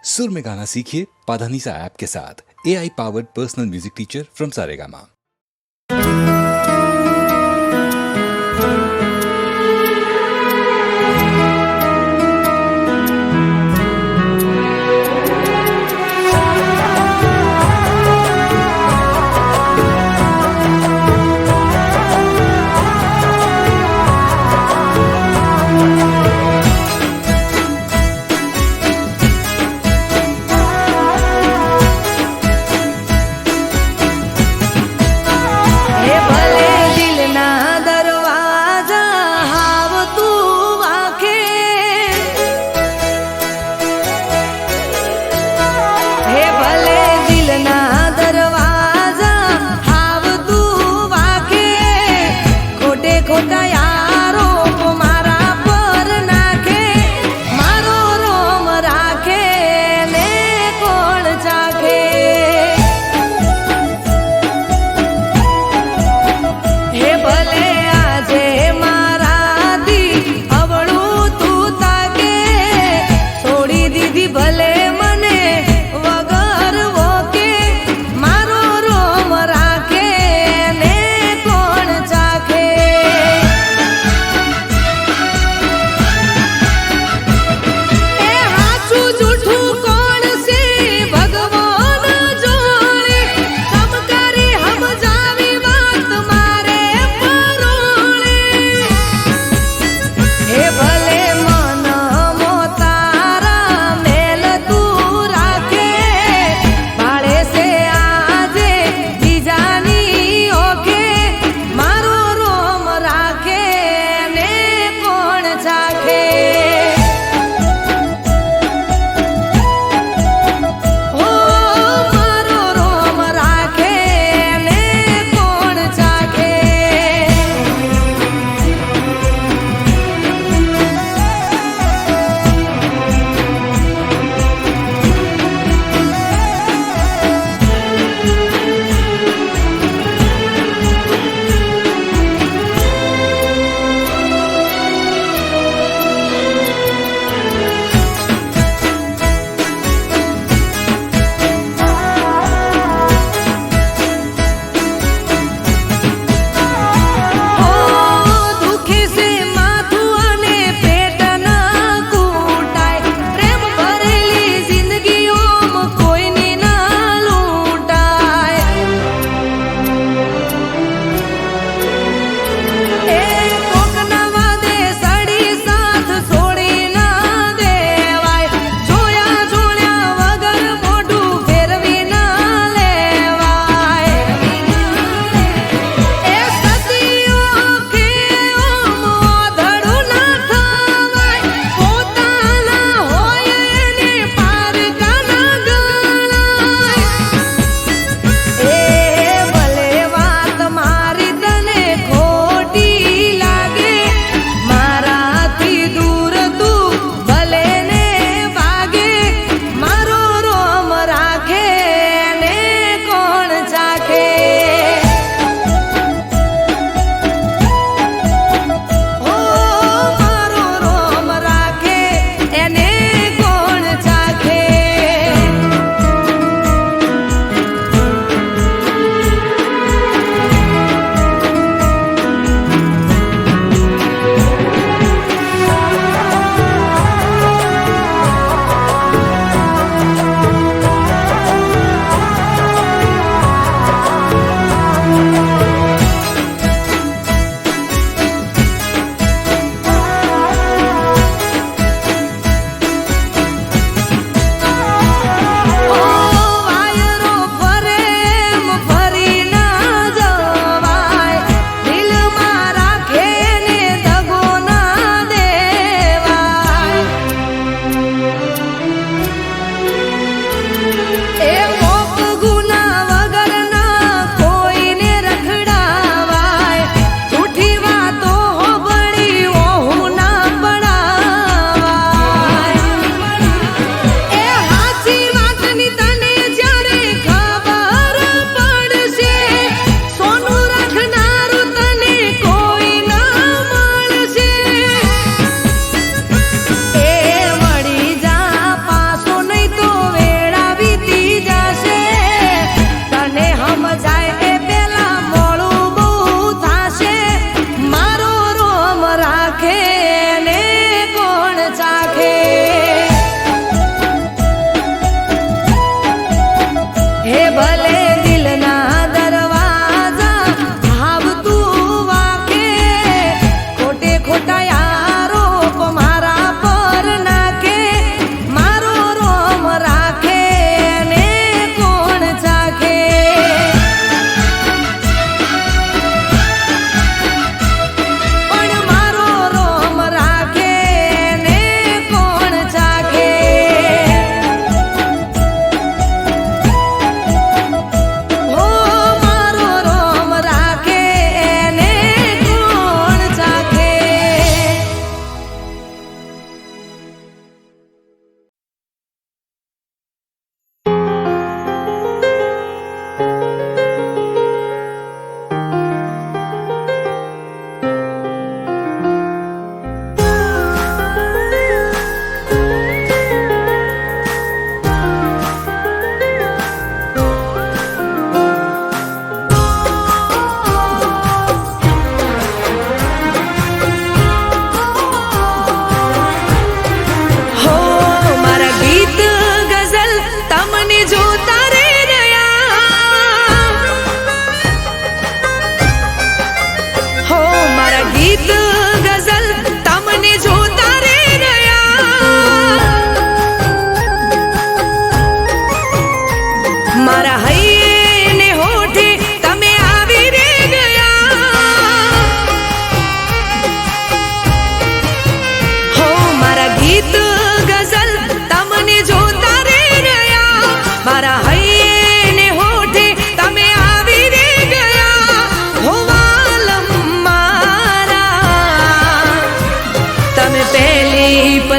सुर में गाना सीखिए पाधानीसा ऐप के साथ। AI powered personal music teacher from Saregama.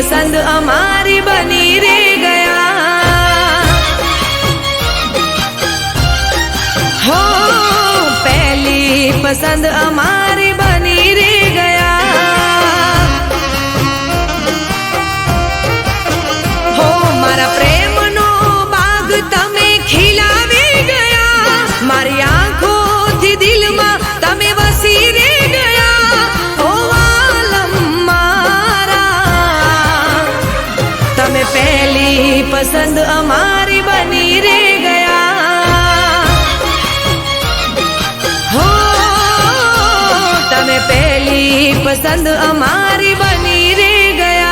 पसंद हमारी बनी रे गया। हो पहली पसंद हमारी बनी रे गया। हो मारा प्रेम नो बाग तमे खिलावी गया। मारी आंखों थी दिल में तमे वसी रे गया। ओ आलम मारा तमे पहली पसंद हमारी बनी रे गया। हो तमे पहली पसंद हमारी बनी रे गया।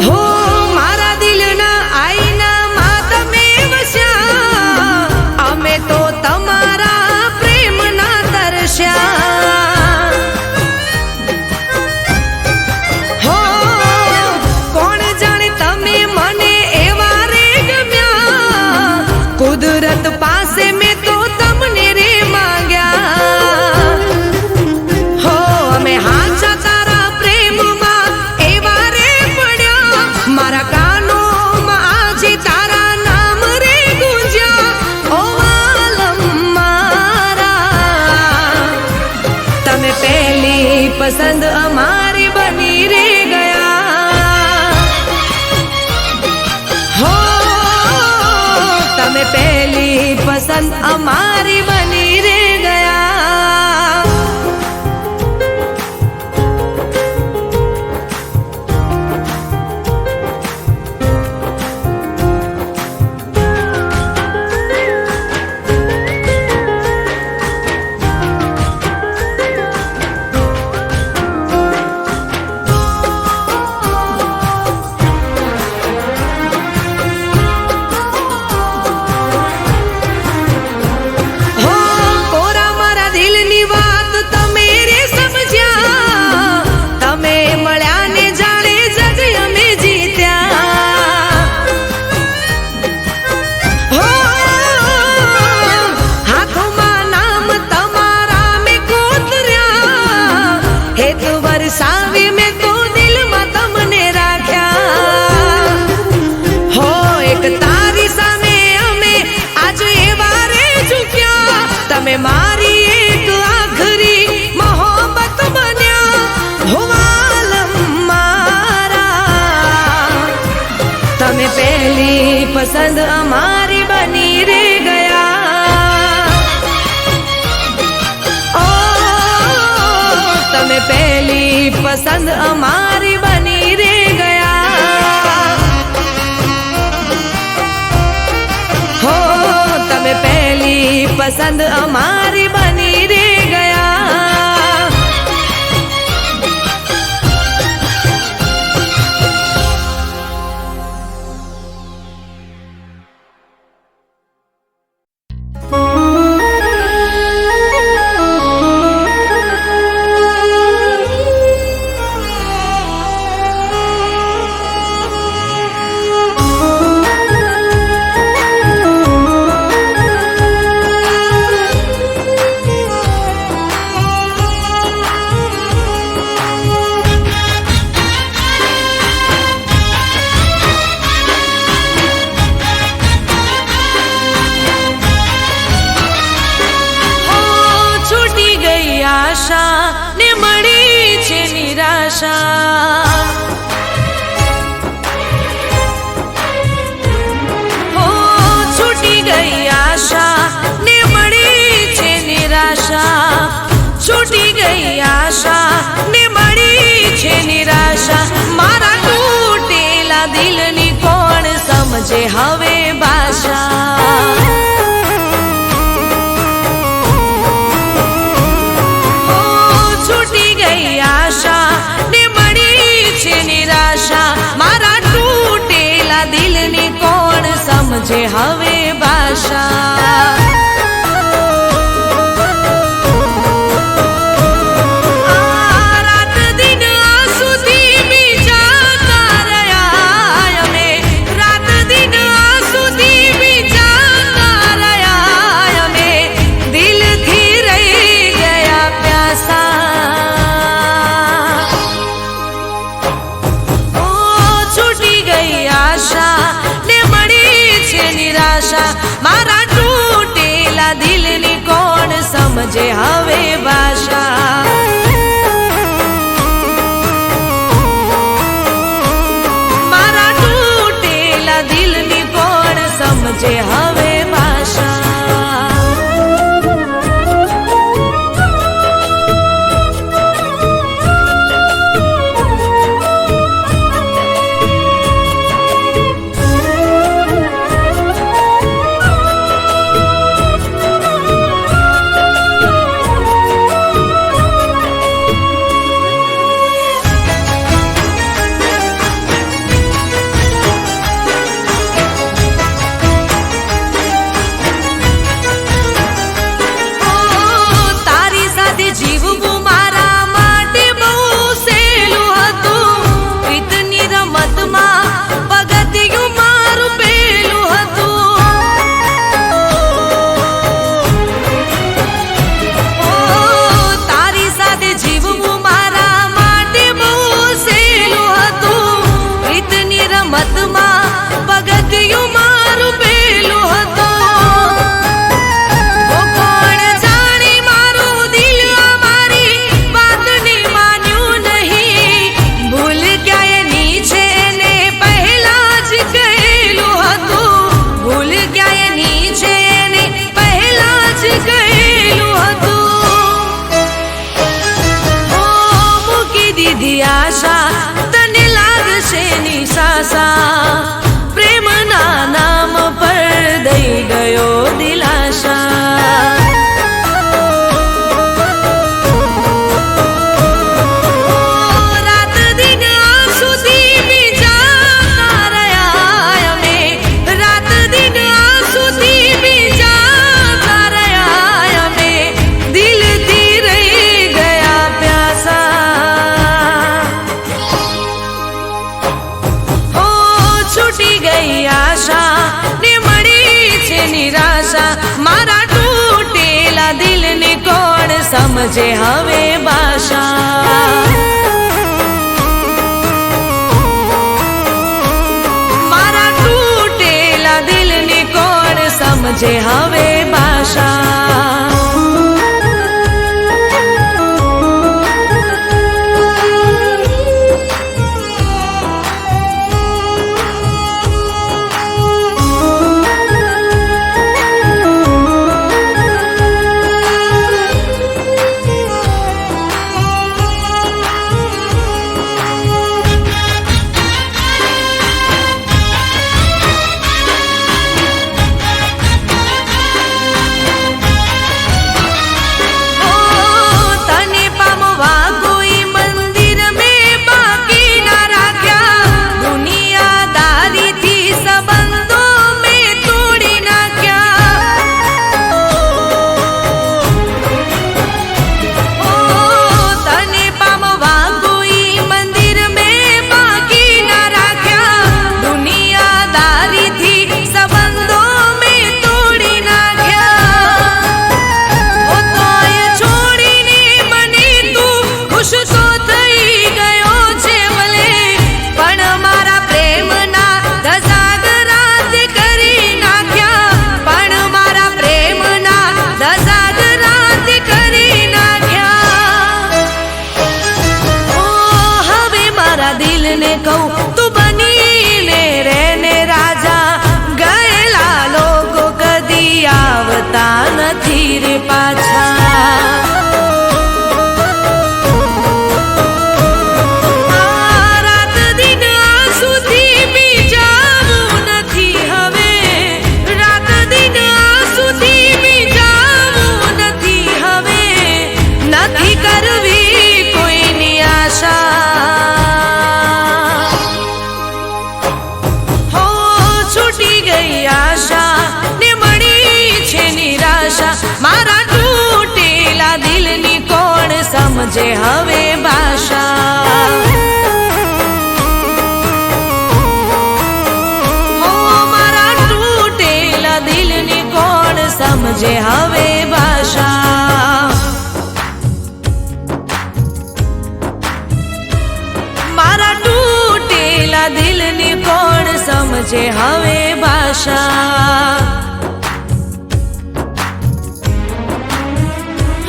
हो मारा दिल ना आईना मात में वस्या। अमे तो तमारा प्रेम ना तरस्या। हो कोण जाने तमे मने एवा रे गम्या। कुदरत पासे में तो तमने रे मांग्या। हो अमे हाचा तारा प्रेम मां एवा रे पड्या। मारा कानो में आज तारा नाम रे गूंज्या। ओ आलम मारा तमे पहली पसंद हमारी बनी रे गया। हो तमे पहली पसंद हमारी बनी रे गया। हो कोरा मारा दिल नी बात तमे रे समझ्या। तमे मळ्या ने जाणे जग अमे जीत्या। हो हाथों में नाम तमारा में कोतर्या। हेत वरसावी में तो दिल में तमने राख्या। हो एक तारी सामे अमे आज एवा रे झुक्या। तमे मारी एक आखरी मोहब्बत बन्या। हो आलम मारा तमे पहली पसंद हमारी बनी रे गया। ओ तमे पहली पसंद हमारी बनी रे गया। हो तमे पहली पसंद हमारी बनी रे गया। हो छूटी गई आशा ने मड़ी छे निराशा, छूटी गई आशा ने मड़ी छे निराशा। मारा तूटेला दिलनी कोण समझे हवे भाषा। मारा तूटेला दिलनी સમજે હવે ભાષા મારા તૂટેલા દિલની કોણ સમજે હવે ભાષા મારા તૂટેલા દિલની કોણ સમજે હવે ભાષા પ્રેમના નામ પર દઈ ગયો દિલાશા રાત દિન આંસુથી ભીંજાતા રહ્યા અમે રાત દિન આંસુથી ભીંજાતા રહ્યા અમે દિલથી રહી ગયા પ્યાસા છૂટી ગઈ આશા ને મળી છે નિરાશા મારા તૂટેલા દિલની કોણ સમજે હવે ભાષા મારા તૂટેલા દિલની કોણ સમજે હવે ભાષા દિલને કહું તું બનીને રહેને રાજા ગયેલા લોકો કદી આવતા નથી રે પાછા રાત દિન આંસુથી ભીંજાવું નથી હવે રાત દિન આંસુથી ભીંજાવું નથી હવે નથી કરવી કોઈની આશા છૂટી ગઈ આશા સમજે હવે ભાષા. હો મારા તૂટેલા દિલની કોણ સમજે હવે ભાષા. મારા તૂટેલા દિલની કોણ સમજે હવે ભાષા.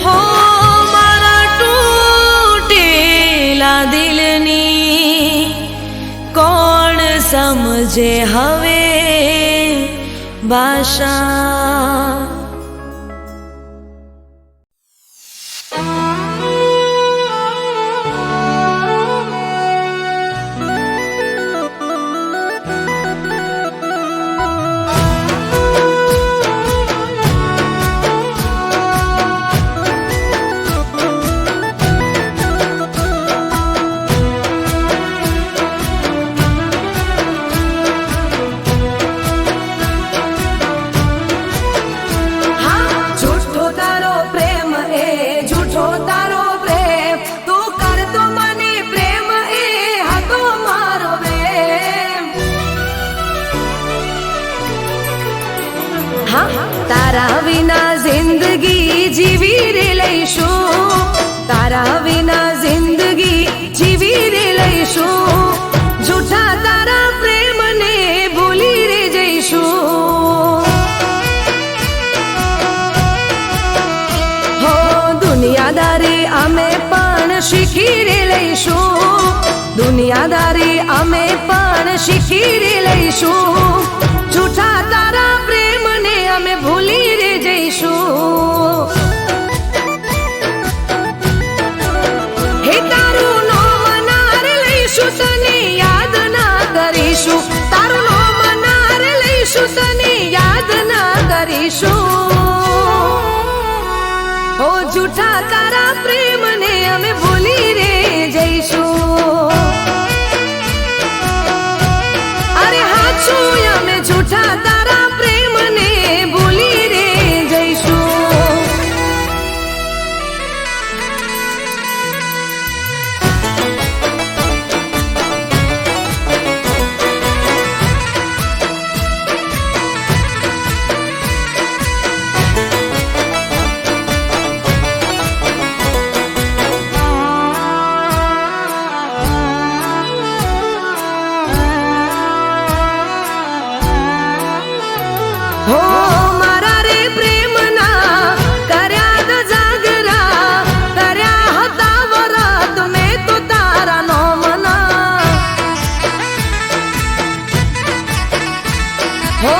હો મારા તૂટેલા દિલની કોણ સમજે હવે ભાષા. તારા વિના જિંદગી જીવી રે લઈશું, તારા વિના જિંદગી જીવી રે લઈશું. જૂઠા તારા પ્રેમને ભૂલી રે જઈશું. હો દુનિયાદારી અમે પણ શીખી રે લઈશું, દુનિયાદારી અમે પણ શીખી રે લઈશું. જૂઠા તારા પ્રેમને અમે ભૂલી રે જઈશું. હે તારું નામ નાર લઈશું, તને યાદ ના કરીશું, તારું નામ નાર લઈશું, તને યાદ ના કરીશું. ઓ જૂઠા તારા પ્રેમને અમે ભૂલી રે જઈશું. અરે હાચું અમે જૂઠા તારા પ્રેમને ભૂલી રે જઈશું. હો મારા રે પ્રેમના કર્યા દ જાગરા, કર્યા હતા વરત મેં તો તારા નોમના. હો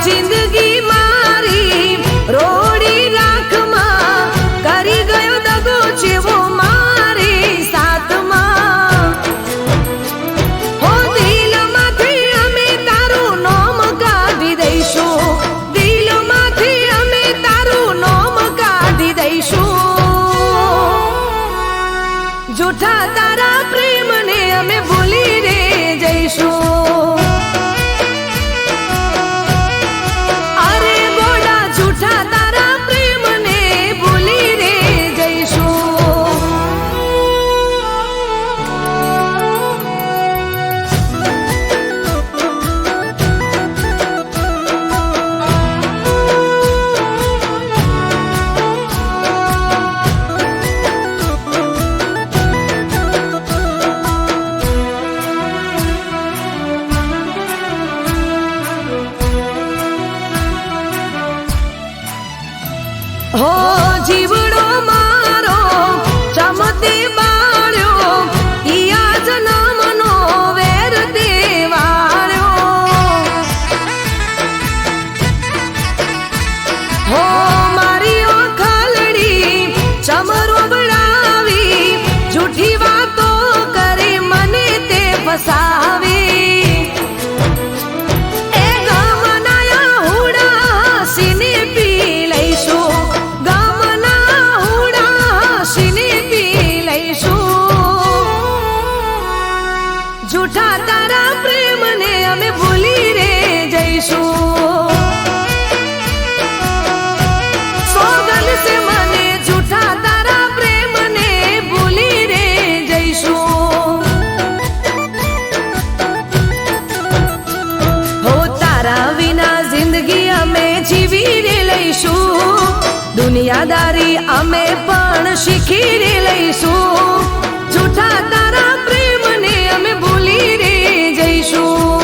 જિંદગી મારી રોડી રાખમાં કરી ગયો દગો જેવો મારી સાથમાં. હો દિલમાંથી અમે તારું નામ કાઢી દઈશું, દિલમાંથી અમે તારું નામ કાઢી દઈશું. જૂઠા તારા પ્રેમને અમે ભૂલી રે જઈશું. અરે ગોડા જૂઠા તારા પ્રેમને ભૂલી રે જઈશું. હો જીવડો મારો ચમતી બાળ્યો, ઈયા જન્મનો વેર દેવાળ્યો. હો મારી ઓખલડી ચમરો બળાવી, જૂઠી વાતો કરી મને તે ફસાવી. એ ગામના હુડા સીને પી લઈશું, ગામના હુડા સીને પી લઈશું. જૂઠા તારા પ્રેમને અમે ભૂલી રે જઈશું. સોગંદ સે મને જૂઠા તારા પ્રેમને ભૂલી લઈશું, દુનિયાદારી અમે પણ શીખી રે લઈશું, જૂઠા તારા પ્રેમને અમે ભૂલી રે જઈશું.